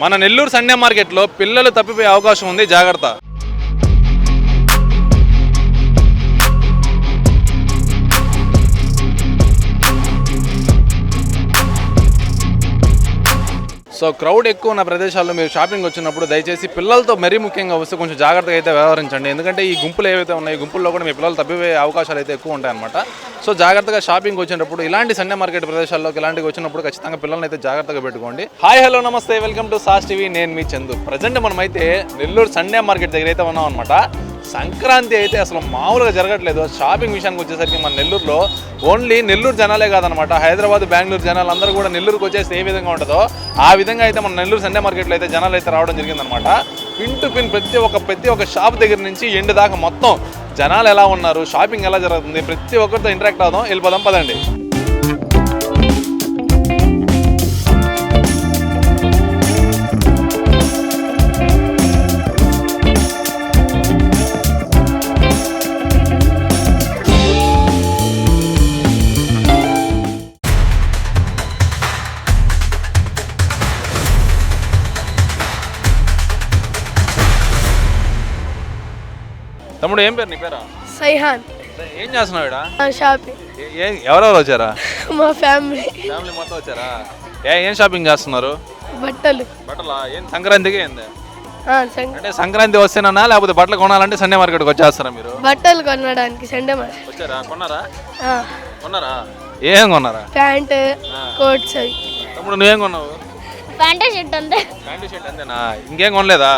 మన నెల్లూరు సండే మార్కెట్లో పిల్లలు తప్పిపోయే అవకాశం ఉంది, జాగ్రత్త. సో క్రౌడ్ ఎక్కువ ఉన్న ప్రదేశాల్లో మీరు షాపింగ్ వచ్చినప్పుడు దయచేసి పిల్లలతో మరీ ముఖ్యంగా వస్తే కొంచెం జాగ్రత్తగా అయితే వ్యవహరించండి. ఎందుకంటే ఈ గుంపులు ఏవైతే ఉన్నాయో ఈ గుంపుల్లో కూడా మీ పిల్లలు తప్పిపోయే అవకాశాలు అయితే ఎక్కువ ఉంటాయన్నమాట. సో జాగ్రత్తగా షాపింగ్ వచ్చినప్పుడు ఇలాంటి సండే మార్కెట్ ప్రదేశాల్లోకి ఇలాంటివి వచ్చినప్పుడు ఖచ్చితంగా పిల్లల్ని అయితే జాగ్రత్తగా పెట్టుకోండి. హాయ్ హలో నమస్తే, వెల్కమ్ టు సాస్ టీవీ. నేను మీ చందు. ప్రజెంట్ మనమైతే నెల్లూరు సండే మార్కెట్ దగ్గర అయితే ఉన్నాం అనమాట. సంక్రాంతి అయితే అసలు మామూలుగా జరగట్లేదు. షాపింగ్ విషయానికి వచ్చేసరికి మన నెల్లూరులో ఓన్లీ నెల్లూరు జనాలే కాదనమాట, హైదరాబాద్ బెంగళూరు జనాలు అందరూ కూడా నెల్లూరుకి వచ్చేసి ఏ విధంగా ఉంటుందో ఆ విధంగా అయితే మన నెల్లూరు సండే మార్కెట్లో అయితే జనాలు అయితే రావడం జరిగిందనమాట. పిన్ టు పిన్ ప్రతి ఒక్క షాప్ దగ్గర నుంచి ఎండ్ దాకా మొత్తం జనాలు ఎలా ఉన్నారు, షాపింగ్ ఎలా జరుగుతుంది, ప్రతి ఒక్కరితో ఇంటరాక్ట్ అవుదాం. వెళ్ళిపోదాం పదండి. తమ్ముడు ఏం పేరు నీ పేరా? సైహాన్. ఏం చేస్తున్నావు ఇక్కడ? షాపింగ్. ఎవరెవరు వచ్చారా? మా ఫ్యామిలీ మొత్తం వచ్చారా? ఏం షాపింగ్ చేస్తున్నారు? బట్టలా? ఏం సంక్రాంతికి ఏంది? అంటే సంక్రాంతి వస్తేనా లేకపోతే బట్టలు కొనాలంటే సండే మార్కెట్కి వచ్చేస్తారా మీరు? బట్టలు కొనడానికి సండే మార్కెట్ వచ్చారా? కొన్నారా? ఏం కొన్నారా? Pant, coats. తమ్ముడు నువ్వేం కొన్నావు? ప్యాంట్ షర్ట్ అంతే. ప్యాంట్ షర్ట్ అంతేనా? ఇంకేం కొనలేదా?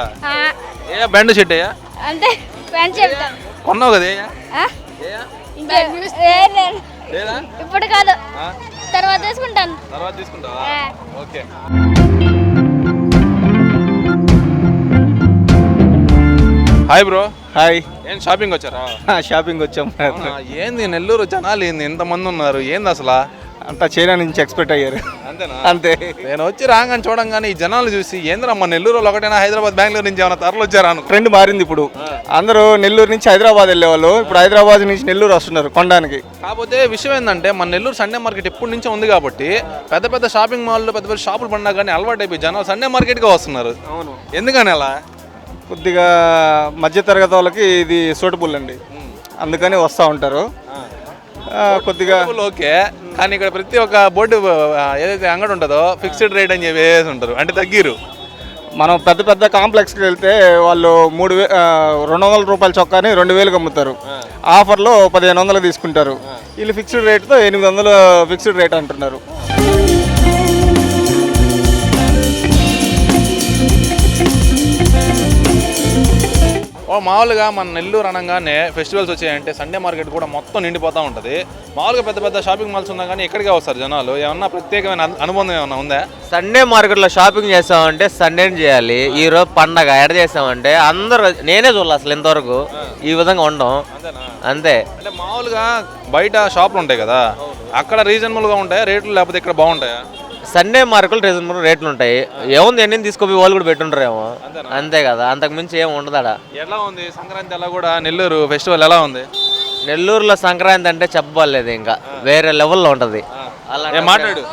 ప్యాంట్ షర్ట్ అయ్యా అంతే. ప్యాంట్ షర్ట్ కొన్నావు కదా? లేదా ఇప్పుడు కాదు, తర్వాత తీసుకుంటాను. తర్వాత తీసుకుంటావా? ఓకే. Hi bro. హాయ్. ఏం షాపింగ్ వచ్చారా? షాపింగ్ వచ్చాం. ఏంది నెల్లూరు జనాలు ఏంది ఎంతమంది ఉన్నారు? ఏంది అసలు? అంతా చైనా నుంచి ఎక్స్పెక్ట్ అయ్యారు. అంతేనా? అంతే. నేను వచ్చి రాగానే చూడంగానే ఈ జనాలు చూసి ఏంద్రమ్మా నెల్లూరు ఒకటైనా హైదరాబాద్ బెంగళూరు నుంచి ఏమైనా తరలు వచ్చారా అనుకో. ట్రెండ్ మారింది ఇప్పుడు. అందరూ నెల్లూరు నుంచి హైదరాబాద్ వెళ్ళేవాళ్ళు ఇప్పుడు హైదరాబాద్ నుంచి నెల్లూరు వస్తున్నారు కొనడానికి. కాకపోతే విషయం ఏంటంటే మన నెల్లూరు సండే మార్కెట్ ఎప్పటి నుంచో ఉంది కాబట్టి పెద్ద పెద్ద షాపింగ్ మాల్లో పెద్ద పెద్ద షాపులు పడినా కానీ అలవాటు అయిపోయి జనాలు సండే మార్కెట్గా వస్తున్నారు. అవును. ఎందుకని అలా? కొద్దిగా మధ్యతరగతి వాళ్ళకి ఇది సూటబుల్ అండి, అందుకని వస్తూ ఉంటారు. కొద్దిగా ఓకే. కానీ ఇక్కడ ప్రతి ఒక్క బోర్డు ఏదైతే అంగడి ఉంటుందో ఫిక్స్డ్ రేట్ అని చెప్పి వేసి ఉంటారు, అంటే తగ్గిరు. మనం పెద్ద పెద్ద కాంప్లెక్స్కి వెళ్తే వాళ్ళు 200 రూపాయల చొక్కాని 2000కి అమ్ముతారు. ఆఫర్లో 1500 తీసుకుంటారు. వీళ్ళు ఫిక్స్డ్ రేట్తో 800 ఫిక్స్డ్ రేట్ అంటున్నారు. మామూలుగా మన నెల్లూరు అనగానే ఫెస్టివల్స్ వచ్చాయంటే సండే మార్కెట్ కూడా మొత్తం నిండిపోతూ ఉంటుంది. మామూలుగా పెద్ద పెద్ద షాపింగ్ మాల్స్ ఉన్నా కానీ ఎక్కడికే వస్తారు జనాలు. ఏమన్నా ప్రత్యేకమైన అనుబంధం ఏమన్నా ఉందా? సండే మార్కెట్లో షాపింగ్ చేస్తామంటే సండేని చేయాలి. ఈ రోజు పండగ ఎడ చేస్తామంటే అందరూ, నేనే చూడాలి అసలు ఇంతవరకు ఈ విధంగా ఉండడం. అంతే. అంటే మామూలుగా బయట షాపులు ఉంటాయి కదా, అక్కడ రీజనబుల్గా ఉంటాయా రేట్లు, లేకపోతే ఇక్కడ బాగుంటాయా? సండే మార్కెట్ రీజనబుల్ రేట్లు ఉంటాయి. ఏముంది ఎన్ని తీసుకోపోయి వాళ్ళు కూడా పెట్టుంటారేమో, అంతే కదా, అంతకు మించి ఏమి ఉండదు. ఎలా ఉంది సంక్రాంతి? అలా కూడా నెల్లూరు ఫెస్టివల్ ఎలా ఉంది? నెల్లూరులో సంక్రాంతి అంటే చెప్పలేదు, ఇంకా వేరే లెవెల్లో ఉంటుంది. అలా మాట్లాడు.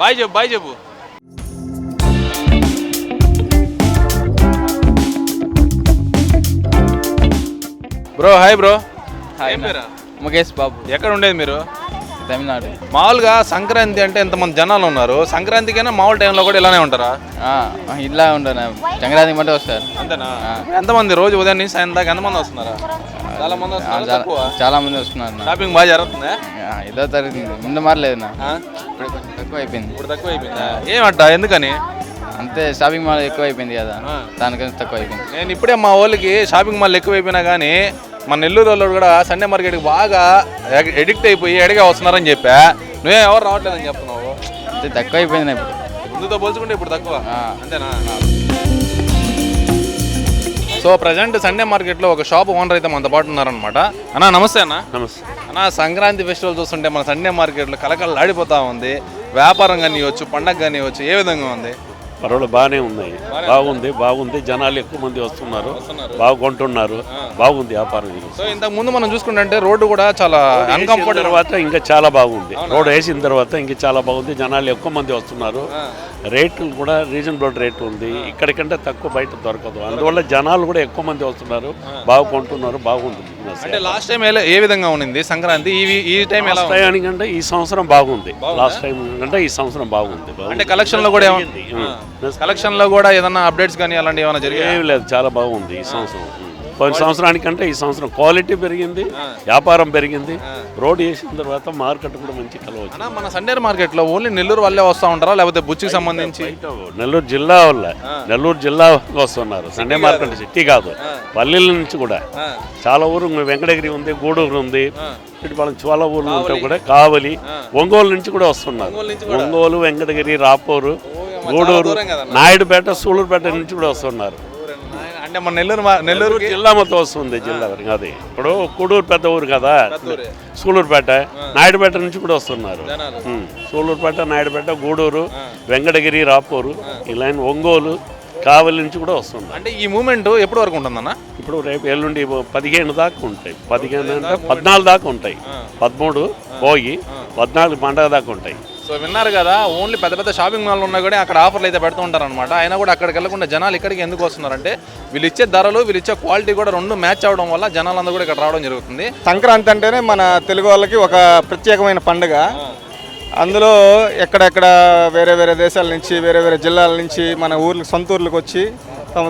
బాయ్ చెప్పు. Bro hi bro. Hi. Mukesh Babu. ఎక్కడ ఉండేది మీరు? తమిళనాడు. మామూలుగా సంక్రాంతి అంటే ఎంతమంది జనాలు ఉన్నారు? సంక్రాంతికైనా మామూలు టైంలో కూడా ఇలానే ఉంటారా? ఇలా ఉంటాను, సంక్రాంతి మధ్య వస్తారు. అంతేనా? ఎంతమంది రోజు ఉదయం నుంచి సాయంత్రం దాకా ఎంతమంది వస్తున్నారా? చాలా మంది వస్తున్నారు. చాలా మంది వస్తున్నారు. షాపింగ్ బాగా జరుగుతుందా? ఏదో తరగతి ముందు మారలేదు నా, ఇప్పుడు కొంచెం తక్కువ అయిపోయింది. ఇప్పుడు తక్కువ అయిపోయిందా? ఏమంట? ఎందుకని? అంతే, షాపింగ్ మాల్ ఎక్కువ అయిపోయింది కదా, దానికన్నా తక్కువ అయిపోయింది. నేను ఇప్పుడే మా వాళ్ళకి షాపింగ్ మాల్ ఎక్కువ అయిపోయినా కానీ మన నెల్లూరు వాళ్ళు కూడా సండే మార్కెట్కి బాగా ఎడిక్ట్ అయిపోయి ఎడిగా వస్తున్నారని చెప్పా. నువ్వే ఎవరు రావట్లేదని చెప్తున్నావు. అంతే, తక్కువ అయిపోయింది ఇప్పుడు. ముందుతో పోల్చుకుంటే ఇప్పుడు తక్కువ. అంతేనా? సో ప్రజెంట్ సండే మార్కెట్లో ఒక షాప్ ఓనర్ అయితే మనతో పాటు ఉన్నారనమాట. అన్నా నమస్తే. నమస్తే అన్న. సంక్రాంతి ఫెస్టివల్ చూస్తుంటే మన సండే మార్కెట్లో కలకలలాడిపోతూ ఉంది. వ్యాపారం కానివ్వచ్చు, పండగ కానివ్వచ్చు, ఏ విధంగా ఉంది? పర్వాలేదు, బాగానే ఉన్నాయి. బాగుంది. జనాలు ఎక్కువ మంది వస్తున్నారు, బాగా కొంటున్నారు, బాగుంది వ్యాపారం. సో ఇంతకు ముందు మనం చూసుకుంటే రోడ్డు కూడా చాలా అన్కంఫర్టబుల్, తర్వాత ఇంకా చాలా బాగుంది. రోడ్ వేసిన తర్వాత ఇంకా చాలా బాగుంది. జనాలు ఎక్కువ మంది వస్తున్నారు, రేట్లు కూడా రీజనబుల్ రేట్ ఉంది, ఇక్కడికంటే తక్కువ బయట దొరకదు. అందువల్ల జనాలు కూడా ఎక్కువ మంది వస్తున్నారు, బాగా కొంటున్నారు, బాగుంది బిజినెస్. అంటే లాస్ట్ టైం ఏ విధంగా ఉంది సంక్రాంతి, ఈ టైం ఎలా ఉంది? టైంకంటే ఈ సంవత్సరం బాగుంది, లాస్ట్ టైం కంటే ఈ సంవత్సరం బాగుంది. అంటే కలెక్షన్ లో కూడా కలెక్షన్ లో కూడా ఏదన్నా అప్డేట్స్ కానీ అలాంటివి ఏమైనా జరిగాయి? ఏమి లేదు, చాలా బాగుంది ఈ సంవత్సరం. పోయిన సంవత్సరానికంటే ఈ సంవత్సరం క్వాలిటీ పెరిగింది, వ్యాపారం పెరిగింది. రోడ్ వేసిన తర్వాత మార్కెట్ కూడా మంచి కలవచ్చు. మన సండే మార్కెట్ లో ఓన్లీ నెల్లూరు వాళ్ళే వస్తూ ఉంటారా, లేకపోతే బుచ్చికి సంబంధించి? నెల్లూరు జిల్లా వాళ్ళ, నెల్లూరు జిల్లా వస్తున్నారు సండే మార్కెట్, సిటీ కాదు, పల్లెల నుంచి కూడా చాలా ఊరు. వెంకటగిరి ఉంది, గూడూరు ఉంది, ఇటుపలం చాలా ఊర్లు ఉంటే కూడా కావలి, ఒంగోలు నుంచి కూడా వస్తున్నారు. ఒంగోలు, వెంకటగిరి, రాపూరు, గూడూరు, నాయుడుపేట, సూళ్ళూరుపేట నుంచి కూడా వస్తున్నారు. అంటే మన నెల్లూరు జిల్లా మొత్తం వస్తుంది, జిల్లా అది. ఇప్పుడు కూడూరు పెద్ద ఊరు కదా, సూళ్ళూరుపేట, నాయుడుపేట నుంచి కూడా వస్తున్నారు. సూళ్ళూరుపేట, నాయుడుపేట, గూడూరు, వెంకటగిరి, రాపూరు, ఈ లైన్ ఒంగోలు, కావలి నుంచి కూడా వస్తుంది. అంటే ఈ మూమెంట్ ఎప్పటి వరకు ఉంటుందన్న? ఇప్పుడు రేపు ఎల్లుండి 15 దాకా ఉంటాయి, 15 అంటే 14 దాకా ఉంటాయి, 13 భోగి, 14 పండగ దాకా ఉంటాయి. సో విన్నారు కదా, ఓన్లీ పెద్ద పెద్ద షాపింగ్ మాల్ ఉన్నా కూడా అక్కడ ఆఫర్లు అయితే పెడుతూ ఉంటారనమాట. అయినా కూడా అక్కడికి వెళ్ళకుండా జనాలు ఇక్కడికి ఎందుకు వస్తున్నారంటే వీళ్ళు ఇచ్చే ధరలు, వీళ్ళు ఇచ్చే క్వాలిటీ కూడా రెండు మ్యాచ్ అవడం వల్ల జనాలందరూ కూడా ఇక్కడ రావడం జరుగుతుంది. సంక్రాంతి అంటేనే మన తెలుగు వాళ్ళకి ఒక ప్రత్యేకమైన పండుగ. అందులో ఎక్కడెక్కడ వేరే వేరే దేశాల నుంచి, వేరే వేరే జిల్లాల నుంచి మన ఊర్లకు, సొంత ఊర్లకు వచ్చి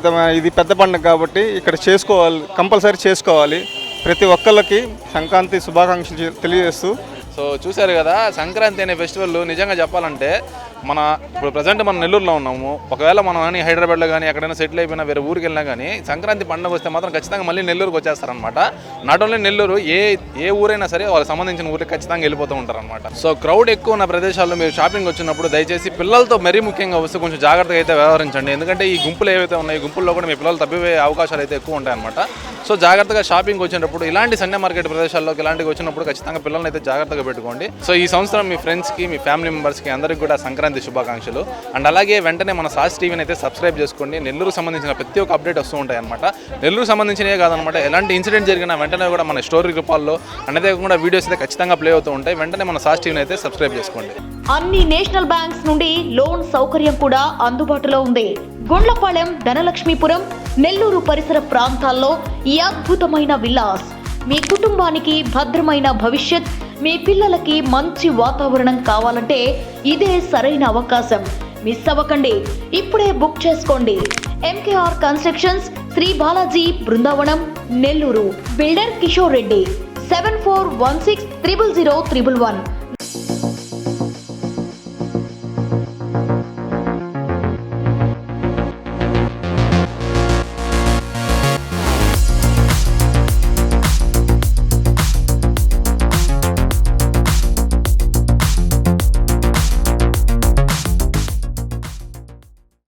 తమ ఇది పెద్ద పండుగ కాబట్టి ఇక్కడ చేసుకోవాలి, కంపల్సరీ చేసుకోవాలి. ప్రతి ఒక్కళ్ళకి సంక్రాంతి శుభాకాంక్షలు తెలియజేస్తూ. సో చూశారు కదా, సంక్రాంతి అనే ఫెస్టివల్ నిజంగా చెప్పాలంటే ఇప్పుడు ప్రజెంట్ మనం నెల్లూరులో ఉన్నాము. ఒకవేళ మనం కానీ హైదరాబాద్లో కానీ ఎక్కడైనా సెటిల్ అయిపోయినా వేరే ఊరికి వెళ్ళినా కానీ సంక్రాంతి పండుగ వస్తే మాత్రం ఖచ్చితంగా మళ్ళీ నెల్లూరుకి వచ్చేస్తారనమాట. నాట్ ఓన్లీ నెల్లూరు, ఏ ఊరైనా సరే వాళ్ళకి సంబంధించిన ఊరికి ఖచ్చితంగా వెళ్ళిపోతూ ఉంటారనమాట. సో క్రౌడ్ ఎక్కువ ఉన్న ప్రదేశాల్లో మీరు షాపింగ్ వచ్చినప్పుడు దయచేసి పిల్లలతో మరీ ముఖ్యంగా వస్తే కొంచెం జాగ్రత్తగా అయితే వ్యవహరించండి. ఎందుకంటే ఈ గుంపులు ఏవైతే ఉన్నాయో ఈ గుంపుల్లో కూడా మీ పిల్లలు తప్పిపోయే అవకాశాలు అయితే ఎక్కువ ఉంటాయన్నమాట. సో జాగ్రత్తగా షాపింగ్ వచ్చినప్పుడు ఇలాంటి సండే మార్కెట్ ప్రదేశాల్లోకి ఇలాంటివి వచ్చినప్పుడు ఖచ్చితంగా పిల్లల్ని అయితే జాగ్రత్తగా పెట్టుకోండి. సో ఈ సంవత్సరం మీ ఫ్రెండ్స్కి, మీ ఫ్యామిలీ మెంబర్స్కి అందరికీ కూడా సంక్రాంతి శుభాకాంక్షలు. అండ్ అలాగే వెంటనే మన సాస్ టీవీని అయితే సబ్స్క్రైబ్ చేసుకోండి. నెల్లూరుకు సంబంధించిన ప్రతి ఒక్క అప్డేట్ వస్తూ ఉంటాయి అనమాట. నెల్లూరు సంబంధించినవే కాదనమాట, ఎలాంటి ఇన్సిడెంట్ జరిగినా వెంటనే కూడా మన స్టోరీ రూపాల్లో అనేది కూడా వీడియోస్ అయితే ఖచ్చితంగా ప్లే అవుతూ ఉంటాయి. వెంటనే మన సాస్ టీవీని అయితే సబ్స్క్రైబ్ చేసుకోండి. అన్ని నేషనల్ బ్యాంక్స్ నుండి లోన్ సౌకర్యం కూడా అందుబాటులో ఉంది. గుండ్లపాలెం, ధనలక్ష్మీపురం, నెల్లూరు పరిసర ప్రాంతాల్లో ఈ అద్భుతమైన విల్లాస్ మీ కుటుంబానికి భద్రమైన భవిష్యత్, మీ పిల్లలకి మంచి వాతావరణం కావాలంటే ఇదే సరైన అవకాశం. మిస్ అవ్వకండి, ఇప్పుడే బుక్ చేసుకోండి. MKR constructions, Sri Balaji, Brindavanam, Nellore. Builder Kishore Reddy. 7416000111.